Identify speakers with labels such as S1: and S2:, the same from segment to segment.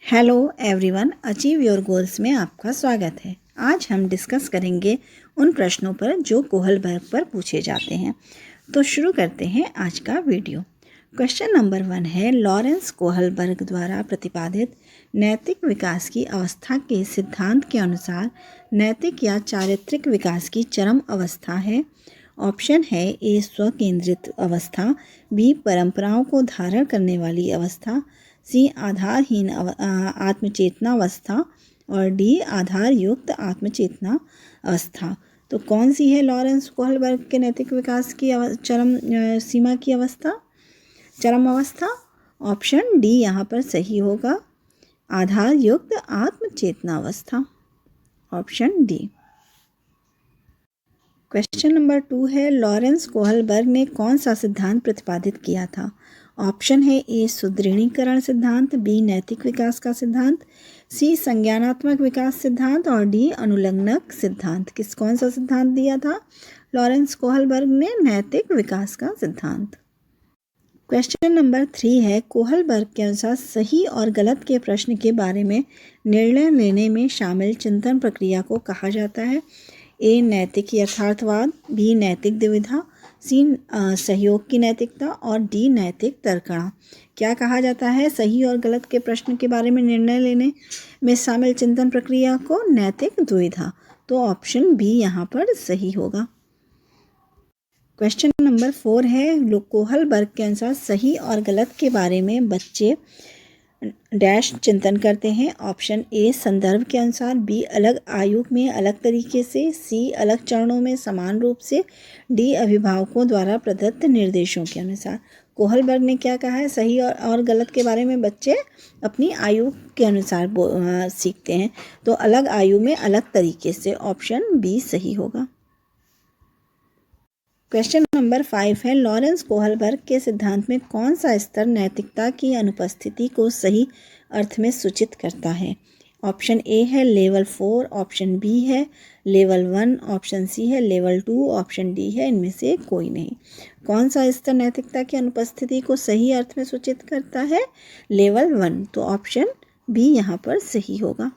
S1: Hello everyone, achieve your goals में आपका स्वागत है। आज हम डिस्कस करेंगे उन प्रश्नों पर जो कोहलबर्ग पर पूछे जाते हैं। तो शुरू करते हैं आज का वीडियो। क्वेश्चन नंबर 1 है, लॉरेंस कोहलबर्ग द्वारा प्रतिपादित नैतिक विकास की अवस्था के सिद्धांत के अनुसार नैतिक या चारित्रिक विकास की चरम अवस्था है। ऑप्शन है ए स्वकेंद्रित अवस्था, बी परंपराओं को धारण करने वाली अवस्था, सी आधारहीन आत्मचेतनावस्था और डी आधार युक्त आत्मचेतना अवस्था। तो कौन सी है लॉरेंस कोहलबर्ग के नैतिक विकास की चरम सीमा की अवस्था, चरम अवस्था? ऑप्शन डी यहाँ पर सही होगा, आधार युक्त आत्मचेतना अवस्था, ऑप्शन डी। क्वेश्चन नंबर 2 है, लॉरेंस कोहलबर्ग ने कौन सा सिद्धांत प्रतिपादित किया था? ऑप्शन है ए सुदृढ़ीकरण सिद्धांत, बी नैतिक विकास का सिद्धांत, सी संज्ञानात्मक विकास सिद्धांत और डी अनुलग्नक सिद्धांत। कौन सा सिद्धांत दिया था लॉरेंस कोहलबर्ग ने? नैतिक विकास का सिद्धांत। क्वेश्चन नंबर 3 है, कोहलबर्ग के अनुसार सही और गलत के प्रश्न के बारे में निर्णय लेने में शामिल चिंतन प्रक्रिया को कहा जाता है? ए नैतिक यथार्थवाद, बी नैतिक द्विधा, सी सहयोग की नैतिकता और डी नैतिक तर्कणा। क्या कहा जाता है सही और गलत के प्रश्न के बारे में निर्णय लेने में शामिल चिंतन प्रक्रिया को? नैतिक द्विधा। तो ऑप्शन बी यहाँ पर सही होगा। क्वेश्चन नंबर 4 है, कोहलबर्ग के अनुसार सही और गलत के बारे में बच्चे डैश चिंतन करते हैं। ऑप्शन ए संदर्भ के अनुसार, बी अलग आयु में अलग तरीके से, सी अलग चरणों में समान रूप से, डी अभिभावकों द्वारा प्रदत्त निर्देशों के अनुसार। कोहलबर्ग ने क्या कहा है, सही और गलत के बारे में बच्चे अपनी आयु के अनुसार सीखते हैं, तो अलग आयु में अलग तरीके से। ऑप्शन बी सही होगा। क्वेश्चन नंबर 5 है, लॉरेंस कोहलबर्ग के सिद्धांत में कौन सा स्तर नैतिकता की अनुपस्थिति को सही अर्थ में सूचित करता है? ऑप्शन ए है लेवल 4, ऑप्शन बी है लेवल 1, ऑप्शन सी है लेवल 2, ऑप्शन डी है इनमें से कोई नहीं। कौन सा स्तर नैतिकता की अनुपस्थिति को सही अर्थ में सूचित करता है? लेवल 1। तो ऑप्शन बी यहाँ पर सही होगा।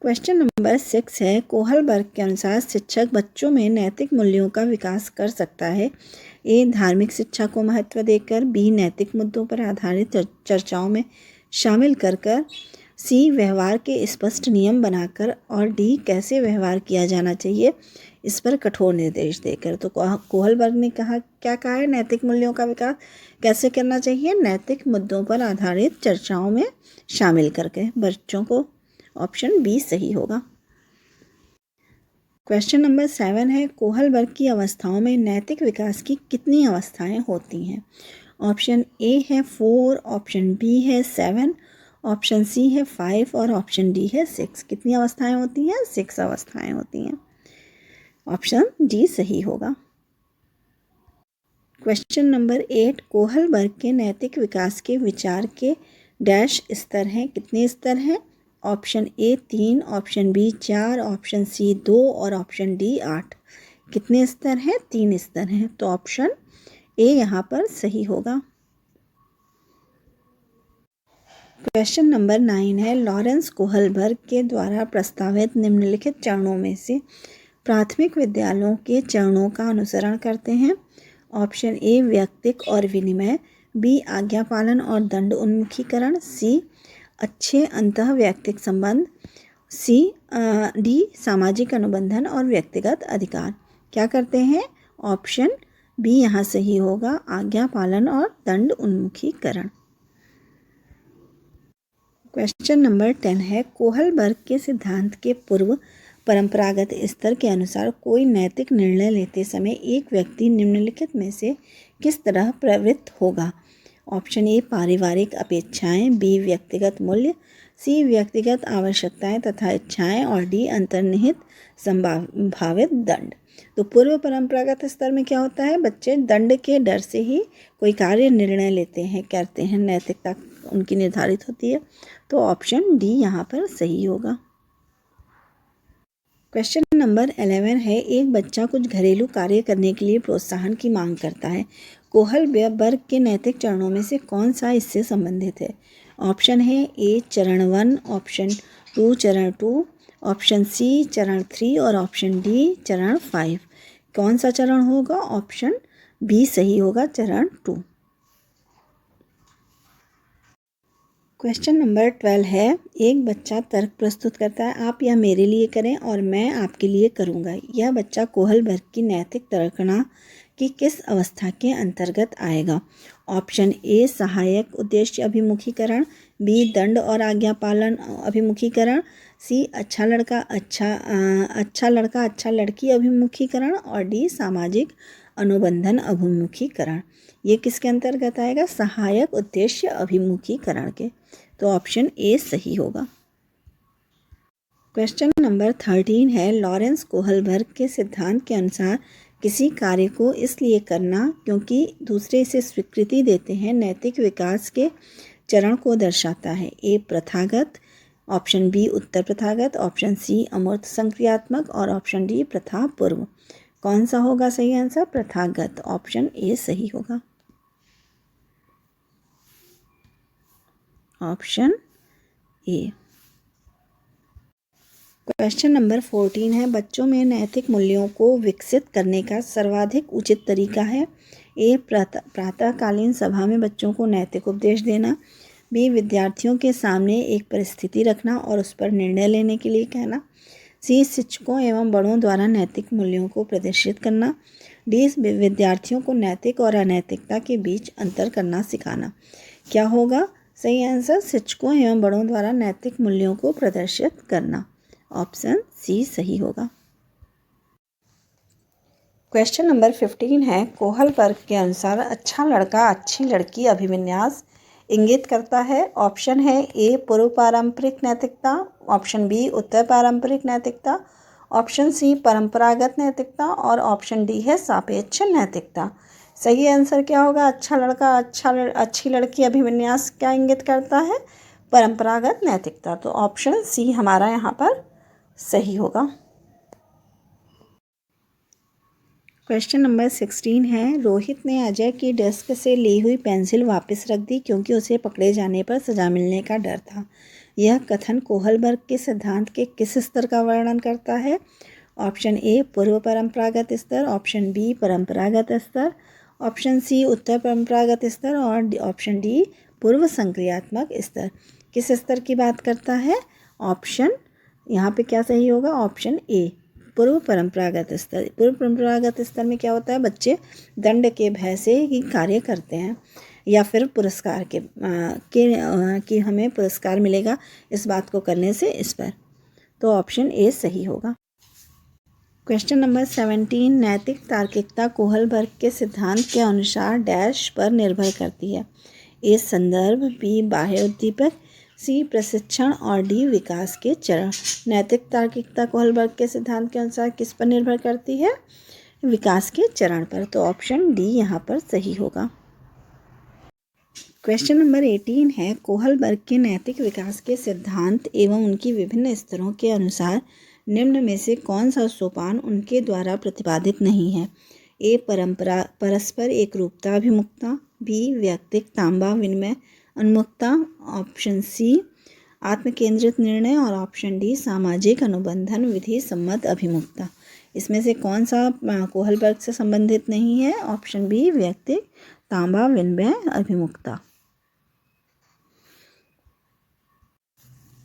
S1: क्वेश्चन नंबर 6 है, कोहलबर्ग के अनुसार शिक्षक बच्चों में नैतिक मूल्यों का विकास कर सकता है? ए धार्मिक शिक्षा को महत्व देकर, बी नैतिक मुद्दों पर आधारित चर्चाओं में शामिल कर, सी व्यवहार के स्पष्ट नियम बनाकर और डी कैसे व्यवहार किया जाना चाहिए इस पर कठोर निर्देश देकर। तो कोहलबर्ग ने क्या कहा है, नैतिक मूल्यों का विकास कैसे करना चाहिए? नैतिक मुद्दों पर आधारित चर्चाओं में शामिल करके बच्चों को। ऑप्शन बी सही होगा। क्वेश्चन नंबर 7 है, कोहलबर्ग की अवस्थाओं में नैतिक विकास की कितनी अवस्थाएं होती हैं? ऑप्शन ए है 4, ऑप्शन बी है 7, ऑप्शन सी है 5 और ऑप्शन डी है 6। कितनी अवस्थाएं होती हैं? 6 अवस्थाएं होती हैं। ऑप्शन डी सही होगा। क्वेश्चन नंबर 8, कोहलबर्ग के नैतिक विकास के विचार के डैश स्तर हैं? कितने स्तर हैं? Option A 3, option B 4, option C 2 और ऑप्शन डी 8। कितने स्तर हैं? 3 स्तर हैं। तो ऑप्शन ए यहाँ पर सही होगा। क्वेश्चन नंबर 9 है, लॉरेंस कोहलबर्ग के द्वारा प्रस्तावित निम्नलिखित चरणों में से प्राथमिक विद्यालयों के चरणों का अनुसरण करते हैं? ऑप्शन ए व्यक्तिक और विनिमय, बी आज्ञा पालन और दंड उन्मुखीकरण, सी अच्छे अंतः व्यक्तिक संबंध, सी डी सामाजिक अनुबंधन और व्यक्तिगत अधिकार। क्या करते हैं? ऑप्शन बी यहाँ सही होगा, आज्ञा पालन और दंड उन्मुखीकरण। क्वेश्चन नंबर 10 है, कोहलबर्ग के सिद्धांत के पूर्व परंपरागत स्तर के अनुसार कोई नैतिक निर्णय लेते समय एक व्यक्ति निम्नलिखित में से किस तरह प्रवृत्त होगा? ऑप्शन ए पारिवारिक अपेक्षाएं, बी व्यक्तिगत मूल्य, सी व्यक्तिगत आवश्यकताएं तथा इच्छाएं और डी अंतर्निहित संभावित दंड। तो पूर्व परंपरागत स्तर में क्या होता है? बच्चे दंड के डर से ही कोई कार्य निर्णय लेते हैं, करते हैं, नैतिकता उनकी निर्धारित होती है। तो ऑप्शन डी यहाँ पर सही होगा। क्वेश्चन नंबर 11 है, एक बच्चा कुछ घरेलू कार्य करने के लिए प्रोत्साहन की मांग करता है। कोहलबर्ग के नैतिक चरणों में से कौन सा इससे संबंधित है? ऑप्शन है ए चरण 1, ऑप्शन 2 चरण 2, ऑप्शन सी चरण 3 और ऑप्शन डी चरण 5। कौन सा चरण होगा? ऑप्शन बी सही होगा, चरण 2। क्वेश्चन नंबर 12 है, एक बच्चा तर्क प्रस्तुत करता है, आप यह मेरे लिए करें और मैं आपके लिए करूंगा। यह बच्चा कोहलबर्ग की नैतिक तर्कणा की किस अवस्था के अंतर्गत आएगा? ऑप्शन ए सहायक उद्देश्य अभिमुखीकरण, बी दंड और आज्ञा पालन अभिमुखीकरण, सी अच्छा लड़का अच्छा लड़की अभिमुखीकरण और डी सामाजिक अनुबंधन अभिमुखीकरण। ये किसके अंतर्गत आएगा? सहायक उद्देश्य अभिमुखीकरण के। तो ऑप्शन ए सही होगा। क्वेश्चन नंबर 13 है, लॉरेंस कोहलबर्ग के सिद्धांत के अनुसार किसी कार्य को इसलिए करना क्योंकि दूसरे इसे स्वीकृति देते हैं नैतिक विकास के चरण को दर्शाता है। ए प्रथागत, ऑप्शन बी उत्तर प्रथागत, ऑप्शन सी अमूर्त संक्रियात्मक और ऑप्शन डी प्रथा पूर्व। कौन सा होगा सही आंसर? प्रथागत। ऑप्शन ए सही होगा। Option A. क्वेश्चन नंबर 14 है, बच्चों में नैतिक मूल्यों को विकसित करने का सर्वाधिक उचित तरीका है? ए प्रातःकालीन सभा में बच्चों को नैतिक उपदेश देना, बी विद्यार्थियों के सामने एक परिस्थिति रखना और उस पर निर्णय लेने के लिए कहना, सी शिक्षकों एवं बड़ों द्वारा नैतिक मूल्यों को प्रदर्शित करना, डी विद्यार्थियों को नैतिक और अनैतिकता के बीच अंतर करना सिखाना। क्या होगा सही आंसर? शिक्षकों एवं बड़ों द्वारा नैतिक मूल्यों को प्रदर्शित करना। ऑप्शन सी सही होगा। क्वेश्चन नंबर 15 है, कोहलबर्ग के अनुसार अच्छा लड़का अच्छी लड़की अभिविन्यास इंगित करता है। ऑप्शन है ए पूर्व पारंपरिक नैतिकता, ऑप्शन बी उत्तर पारंपरिक नैतिकता, ऑप्शन सी परंपरागत नैतिकता और ऑप्शन डी है सापेक्ष नैतिकता। सही आंसर क्या होगा? अच्छा लड़का अच्छी लड़की अभिविन्यास क्या इंगित करता है? परंपरागत नैतिकता। तो ऑप्शन सी हमारा यहाँ पर सही होगा। क्वेश्चन नंबर 16 है, रोहित ने अजय की डेस्क से ली हुई पेंसिल वापस रख दी क्योंकि उसे पकड़े जाने पर सजा मिलने का डर था। यह कथन कोहलबर्ग के सिद्धांत के किस स्तर का वर्णन करता है? ऑप्शन ए पूर्व परंपरागत स्तर, ऑप्शन बी परंपरागत स्तर, ऑप्शन सी उत्तर परंपरागत स्तर और ऑप्शन डी पूर्व संक्रियात्मक स्तर। किस स्तर की बात करता है? ऑप्शन यहाँ पे क्या सही होगा? ऑप्शन ए पूर्व परंपरागत स्तर। पूर्व परंपरागत स्तर में क्या होता है? बच्चे दंड के भय से ही कार्य करते हैं या फिर पुरस्कार कि हमें पुरस्कार मिलेगा इस बात को करने से, इस पर। तो ऑप्शन ए सही होगा। क्वेश्चन नंबर 17, नैतिक तार्किकता कोहलबर्ग के सिद्धांत के अनुसार डैश पर निर्भर करती है? ए संदर्भ, बी बाह्य उद्दीपक, सी प्रशिक्षण और डी विकास के चरण। नैतिक तार्किकता कोहलबर्ग के सिद्धांत के अनुसार किस पर निर्भर करती है? विकास के चरण पर। तो ऑप्शन डी यहाँ पर सही होगा। क्वेश्चन नंबर 18 है, कोहलबर्ग के नैतिक विकास के सिद्धांत एवं उनकी विभिन्न स्तरों के अनुसार निम्न में से कौन सा सोपान उनके द्वारा प्रतिपादित नहीं है? ए परस्पर एकरूपता अभिमुखता, बी व्यक्तिक तांबा विनिमय उन्मुखता, ऑप्शन सी आत्मकेंद्रित निर्णय और ऑप्शन डी सामाजिक अनुबंधन विधि सम्मत अभिमुखता। इसमें से कौन सा कोहलबर्ग से संबंधित नहीं है? ऑप्शन बी व्यक्तिक तांबा विनिमय अभिमुखता।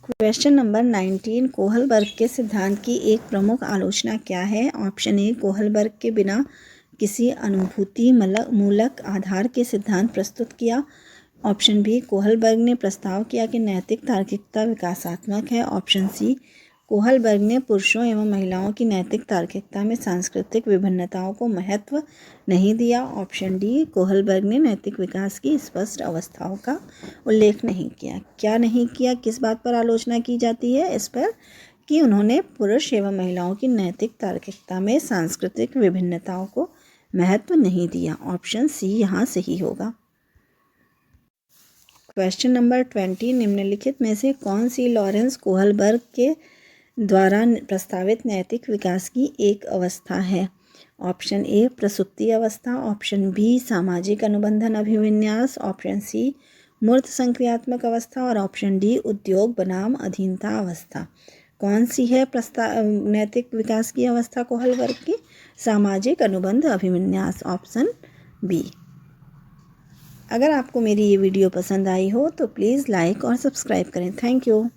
S1: क्वेश्चन नंबर 19, कोहलबर्ग के सिद्धांत की एक प्रमुख आलोचना क्या है? ऑप्शन ए कोहलबर्ग के बिना किसी अनुभूति मूलक आधार के सिद्धांत प्रस्तुत किया, ऑप्शन बी कोहलबर्ग ने प्रस्ताव किया कि नैतिक तार्किकता विकासात्मक है, ऑप्शन सी कोहलबर्ग ने पुरुषों एवं महिलाओं की नैतिक तार्किकता में सांस्कृतिक विभिन्नताओं को महत्व नहीं दिया, ऑप्शन डी कोहलबर्ग ने नैतिक विकास की स्पष्ट अवस्थाओं का उल्लेख नहीं किया। क्या नहीं किया? किस बात पर आलोचना की जाती है इस पर? कि उन्होंने पुरुष एवं महिलाओं की नैतिक तार्किकता में सांस्कृतिक विभिन्नताओं को महत्व नहीं दिया। ऑप्शन सी यहाँ सही होगा। क्वेश्चन नंबर 20, निम्नलिखित में से कौन सी लॉरेंस कोहलबर्ग के द्वारा प्रस्तावित नैतिक विकास की एक अवस्था है? ऑप्शन ए प्रसुप्ति अवस्था, ऑप्शन बी सामाजिक अनुबंधन अभिविन्यास, ऑप्शन सी मूर्त संक्रियात्मक अवस्था और ऑप्शन डी उद्योग बनाम अधीनता अवस्था। कौन सी है नैतिक विकास की अवस्था कोहल वर्ग की? सामाजिक अनुबंध अभिविन्यास, ऑप्शन बी। अगर आपको मेरी ये वीडियो पसंद आई हो तो प्लीज़ लाइक और सब्सक्राइब करें। Thank you.